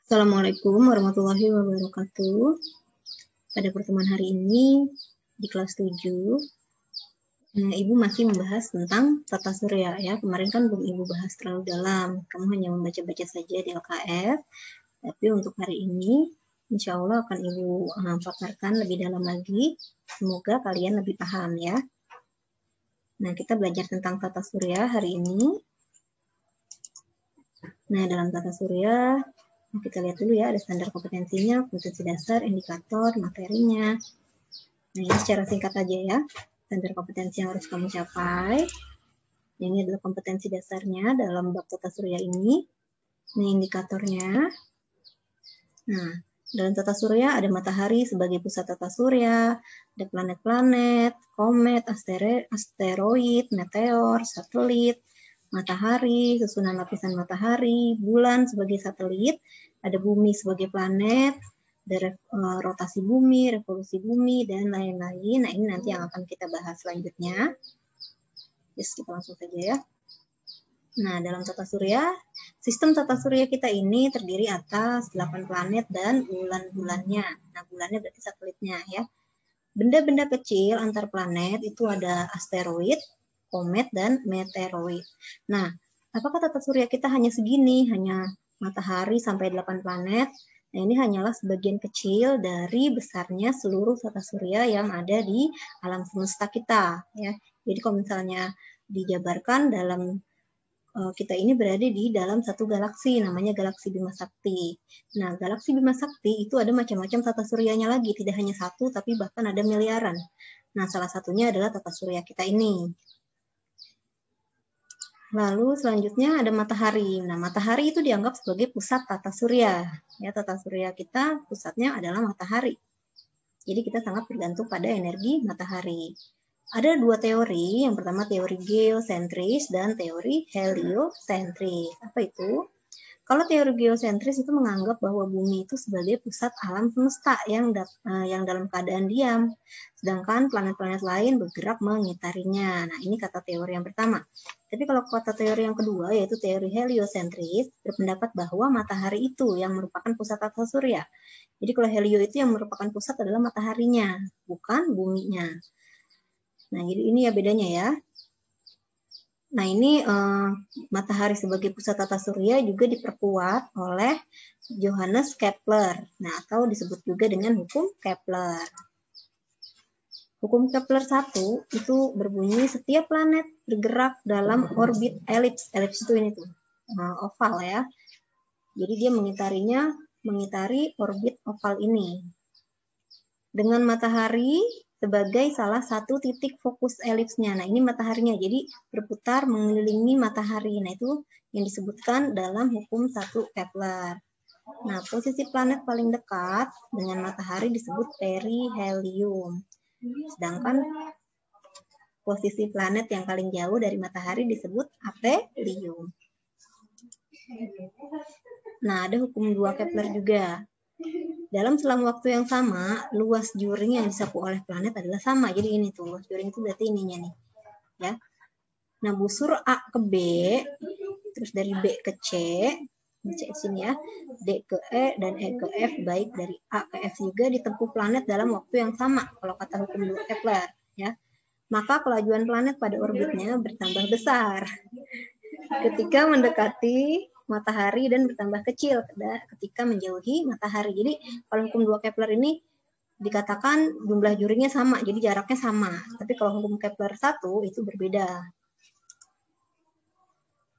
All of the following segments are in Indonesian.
Assalamualaikum warahmatullahi wabarakatuh. Pada pertemuan hari ini di kelas 7, Ibu masih membahas tentang tata surya ya. Kemarin kan belum Ibu bahas terlalu dalam. Kamu hanya membaca-baca saja di LKF. Tapi untuk hari ini, insya Allah akan Ibu paparkan lebih dalam lagi. Semoga kalian lebih paham ya. Nah, kita belajar tentang tata surya hari ini. Nah, dalam tata surya, kita lihat dulu ya, ada standar kompetensinya, kompetensi dasar, indikator, materinya. Nah, ini secara singkat aja ya, standar kompetensi yang harus kamu capai. Ini adalah kompetensi dasarnya dalam bab tata surya ini. Ini indikatornya. Nah, dalam tata surya ada matahari sebagai pusat tata surya, ada planet-planet, komet, asteroid, meteor, satelit, matahari, susunan lapisan matahari, bulan sebagai satelit, ada bumi sebagai planet, ada rotasi bumi, revolusi bumi, dan lain-lain. Nah, ini nanti yang akan kita bahas selanjutnya. Yes, kita langsung saja ya. Nah, dalam tata surya, sistem tata surya kita ini terdiri atas 8 planet dan bulan-bulannya. Nah, bulannya berarti satelitnya ya. Benda-benda kecil antar planet itu ada asteroid, komet, dan meteoroid. Nah, apakah tata surya kita hanya segini? Hanya matahari sampai 8 planet? Nah, ini hanyalah sebagian kecil dari besarnya seluruh tata surya yang ada di alam semesta kita. Ya. Jadi kalau misalnya dijabarkan dalam kita ini berada di dalam satu galaksi, namanya galaksi Bima Sakti. Nah, galaksi Bima Sakti itu ada macam-macam tata suryanya lagi, tidak hanya satu, tapi bahkan ada miliaran. Nah, salah satunya adalah tata surya kita ini. Lalu selanjutnya ada matahari. Nah, matahari itu dianggap sebagai pusat tata surya. Ya, tata surya kita pusatnya adalah matahari. Jadi kita sangat bergantung pada energi matahari. Ada dua teori, yang pertama teori geosentris dan teori heliosentris. Apa itu? Kalau teori geosentris itu menganggap bahwa bumi itu sebagai pusat alam semesta yang dalam keadaan diam, sedangkan planet-planet lain bergerak mengitarinya. Nah, ini kata teori yang pertama. Tapi kalau kata teori yang kedua, yaitu teori heliosentris, berpendapat bahwa matahari itu yang merupakan pusat tata surya. Jadi kalau helio itu yang merupakan pusat adalah mataharinya, bukan buminya. Nah, jadi ini ya bedanya ya. Nah, ini matahari sebagai pusat tata surya juga diperkuat oleh Johannes Kepler. Nah, atau disebut juga dengan hukum Kepler. Hukum Kepler 1 itu berbunyi setiap planet bergerak dalam orbit elips. Elips itu ini tuh, oval ya. Jadi dia mengitari orbit oval ini. Dengan matahari sebagai salah satu titik fokus elipsnya. Nah, ini mataharinya. Jadi berputar mengelilingi matahari. Nah, itu yang disebutkan dalam hukum 1 Kepler. Nah, posisi planet paling dekat dengan matahari disebut perihelium. Sedangkan posisi planet yang paling jauh dari matahari disebut aphelium. Nah, ada hukum 2 Kepler juga. Dalam selang waktu yang sama, luas juring yang disapu oleh planet adalah sama. Jadi ini tuh, luas juring itu berarti ininya nih. Ya. Nah, busur A ke B, terus dari B ke C, C sini ya, D ke E, dan E ke F, baik dari A ke F juga ditempuh planet dalam waktu yang sama, kalau kata hukum 2 Kepler. Ya. Maka kelajuan planet pada orbitnya bertambah besar ketika mendekati matahari dan bertambah kecil ketika menjauhi matahari. Jadi kalau hukum 2 Kepler ini dikatakan jumlah juringnya sama, jadi jaraknya sama. Tapi kalau hukum Kepler 1 itu berbeda.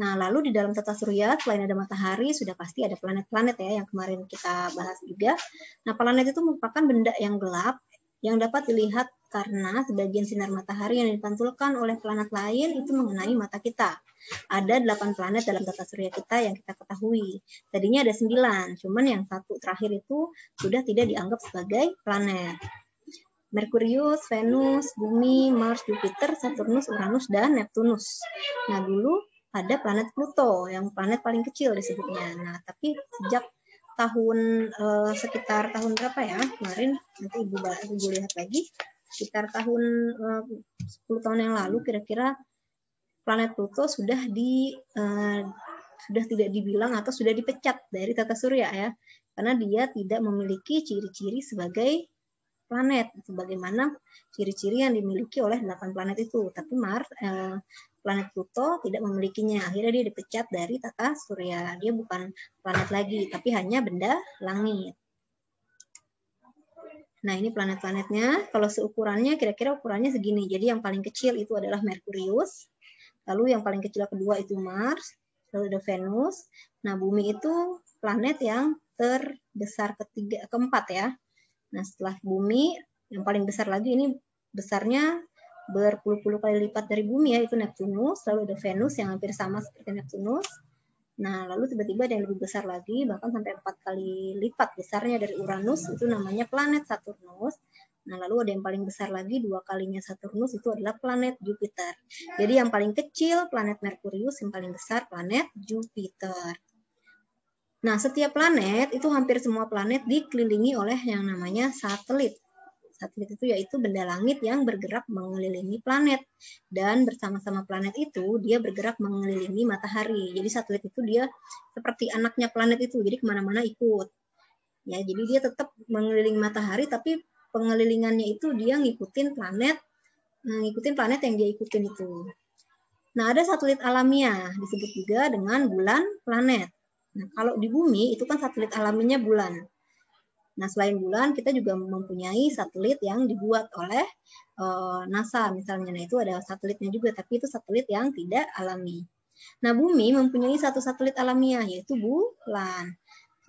Nah, lalu di dalam tata surya selain ada matahari, sudah pasti ada planet-planet ya yang kemarin kita bahas juga. Nah, planet itu merupakan benda yang gelap yang dapat dilihat karena sebagian sinar matahari yang dipantulkan oleh planet lain itu mengenai mata kita. Ada 8 planet dalam tata surya kita yang kita ketahui. Tadinya ada 9, cuman yang satu terakhir itu sudah tidak dianggap sebagai planet. Merkurius, Venus, Bumi, Mars, Jupiter, Saturnus, Uranus, dan Neptunus. Nah, dulu ada planet Pluto, yang planet paling kecil disebutnya. Nah, tapi sejak sekitar tahun berapa ya? Kemarin nanti Ibu lihat lagi. Sekitar tahun 10 tahun yang lalu kira-kira planet Pluto sudah sudah tidak dibilang atau sudah dipecat dari tata surya ya, karena dia tidak memiliki ciri-ciri sebagai planet, sebagaimana ciri-ciri yang dimiliki oleh 8 planet itu. Tapi planet Pluto tidak memilikinya. Akhirnya dia dipecat dari tata surya. Dia bukan planet lagi, tapi hanya benda langit. Nah, ini planet-planetnya. Kalau seukurannya, kira-kira ukurannya segini. Jadi yang paling kecil itu adalah Merkurius. Lalu yang paling kecil kedua itu Mars. Lalu ada Venus. Nah, Bumi itu planet yang terbesar keempat ya. Nah, setelah Bumi, yang paling besar lagi ini besarnya berpuluh-puluh kali lipat dari Bumi ya, itu Neptunus. Lalu ada Venus yang hampir sama seperti Neptunus. Nah, lalu tiba-tiba ada yang lebih besar lagi, bahkan sampai 4 kali lipat besarnya dari Uranus, itu namanya planet Saturnus. Nah, lalu ada yang paling besar lagi, 2 kalinya Saturnus, itu adalah planet Jupiter. Jadi yang paling kecil planet Merkurius, yang paling besar planet Jupiter. Nah, setiap planet, itu hampir semua planet dikelilingi oleh yang namanya satelit. Satelit itu yaitu benda langit yang bergerak mengelilingi planet. Dan bersama-sama planet itu, dia bergerak mengelilingi matahari. Jadi satelit itu dia seperti anaknya planet itu, jadi kemana-mana ikut. Ya, jadi dia tetap mengelilingi matahari, tapi pengelilingannya itu dia ngikutin planet yang dia ikutin itu. Nah, ada satelit alamiah, disebut juga dengan bulan planet. Nah, kalau di bumi itu kan satelit alaminya bulan. Nah, selain bulan, kita juga mempunyai satelit yang dibuat oleh NASA misalnya. Nah, itu ada satelitnya juga, tapi itu satelit yang tidak alami. Nah, bumi mempunyai satu satelit alamiah, yaitu bulan.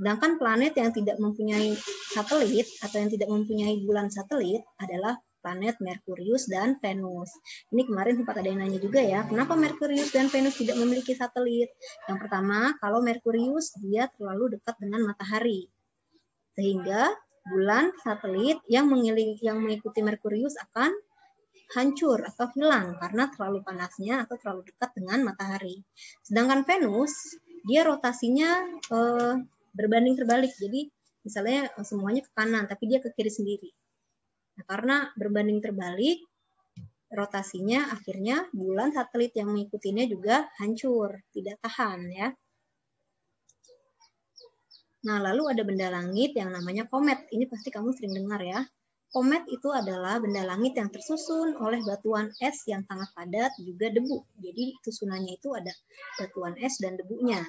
Sedangkan planet yang tidak mempunyai satelit atau yang tidak mempunyai bulan satelit adalah planet Merkurius dan Venus. Ini kemarin sempat ada yang nanya juga ya, kenapa Merkurius dan Venus tidak memiliki satelit? Yang pertama, kalau Merkurius dia terlalu dekat dengan matahari. Sehingga bulan satelit yang mengikuti Merkurius akan hancur atau hilang karena terlalu panasnya atau terlalu dekat dengan matahari. Sedangkan Venus, dia rotasinya berbanding terbalik. Jadi misalnya semuanya ke kanan, tapi dia ke kiri sendiri. Nah, karena berbanding terbalik, rotasinya akhirnya bulan satelit yang mengikutinya juga hancur, tidak tahan ya. Nah, lalu ada benda langit yang namanya komet. Ini pasti kamu sering dengar ya. Komet itu adalah benda langit yang tersusun oleh batuan es yang sangat padat, juga debu. Jadi susunannya itu ada batuan es dan debunya.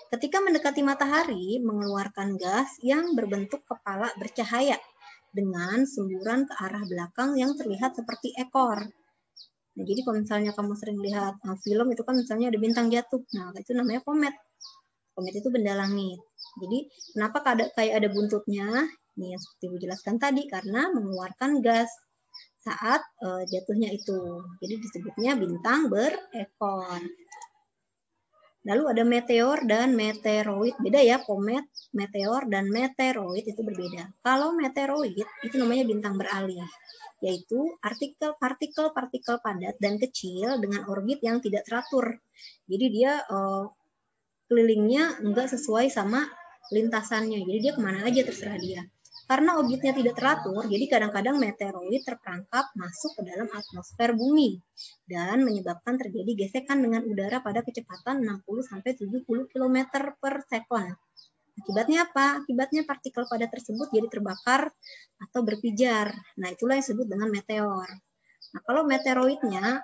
Ketika mendekati matahari, mengeluarkan gas yang berbentuk kepala bercahaya dengan semburan ke arah belakang yang terlihat seperti ekor. Nah, jadi kalau misalnya kamu sering lihat film itu kan misalnya ada bintang jatuh. Nah, itu namanya komet. Komet itu benda langit. Jadi kenapa kayak ada buntutnya? Ini yang seperti Ibu jelaskan tadi, karena mengeluarkan gas saat jatuhnya itu. Jadi disebutnya bintang berekor. Lalu ada meteor dan meteoroid. Beda ya, komet, meteor, dan meteoroid itu berbeda. Kalau meteoroid itu namanya bintang beralih, yaitu partikel padat dan kecil dengan orbit yang tidak teratur. Jadi dia kelilingnya enggak sesuai sama lintasannya. Jadi dia kemana aja terserah dia. Karena orbitnya tidak teratur, jadi kadang-kadang meteoroid terperangkap masuk ke dalam atmosfer bumi dan menyebabkan terjadi gesekan dengan udara pada kecepatan 60-70 km per sekon. Akibatnya apa? Akibatnya partikel padat tersebut jadi terbakar atau berpijar. Nah, itulah yang disebut dengan meteor. Nah, kalau meteoroidnya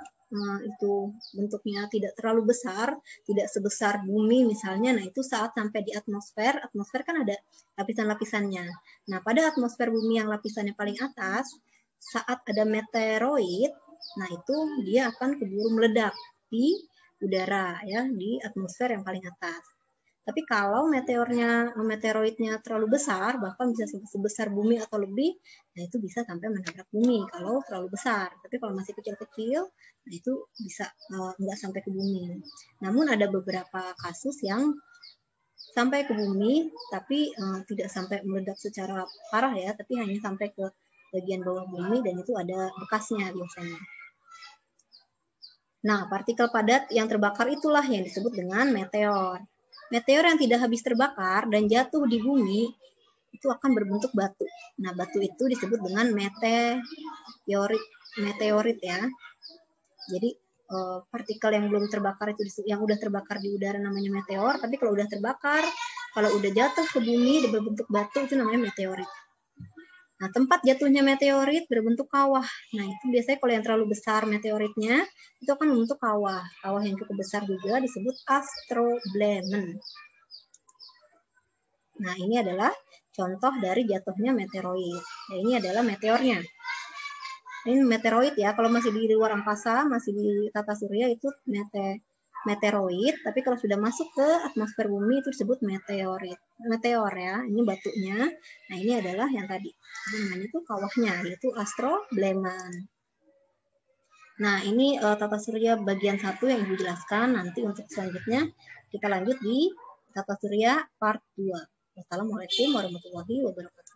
itu bentuknya tidak terlalu besar, tidak sebesar bumi misalnya, nah itu saat sampai di atmosfer kan ada lapisan-lapisannya. Nah, pada atmosfer bumi yang lapisannya paling atas, saat ada meteoroid, nah itu dia akan keburu meledak di udara ya, di atmosfer yang paling atas. Tapi kalau meteoroidnya terlalu besar, bahkan bisa sebesar bumi atau lebih, nah itu bisa sampai menabrak bumi kalau terlalu besar. Tapi kalau masih kecil-kecil, nah itu bisa nggak sampai ke bumi. Namun ada beberapa kasus yang sampai ke bumi, tapi tidak sampai meledak secara parah ya, tapi hanya sampai ke bagian bawah bumi dan itu ada bekasnya biasanya. Nah, partikel padat yang terbakar itulah yang disebut dengan meteor. Meteor yang tidak habis terbakar dan jatuh di bumi itu akan berbentuk batu. Nah, batu itu disebut dengan meteorit ya. Jadi partikel yang belum terbakar itu, yang udah terbakar di udara namanya meteor, tapi kalau udah terbakar, kalau udah jatuh ke bumi berbentuk batu itu namanya meteorit. Nah, tempat jatuhnya meteorit berbentuk kawah. Nah, itu biasanya kalau yang terlalu besar meteoritnya, itu akan membentuk kawah. Kawah yang cukup besar juga disebut astroblemen. Nah, ini adalah contoh dari jatuhnya meteoroid. Nah, ini adalah meteornya. Ini meteoroid ya, kalau masih di luar angkasa, masih di tata surya itu meteoroid, tapi kalau sudah masuk ke atmosfer bumi itu disebut meteorit. Meteor ya, ini batunya. Nah, ini adalah yang tadi. Namanya itu kawahnya, yaitu astroblemen. Nah, ini tata surya bagian 1 yang Ibu jelaskan. Nanti untuk selanjutnya kita lanjut di tata surya part 2. Wassalamualaikum warahmatullahi wabarakatuh.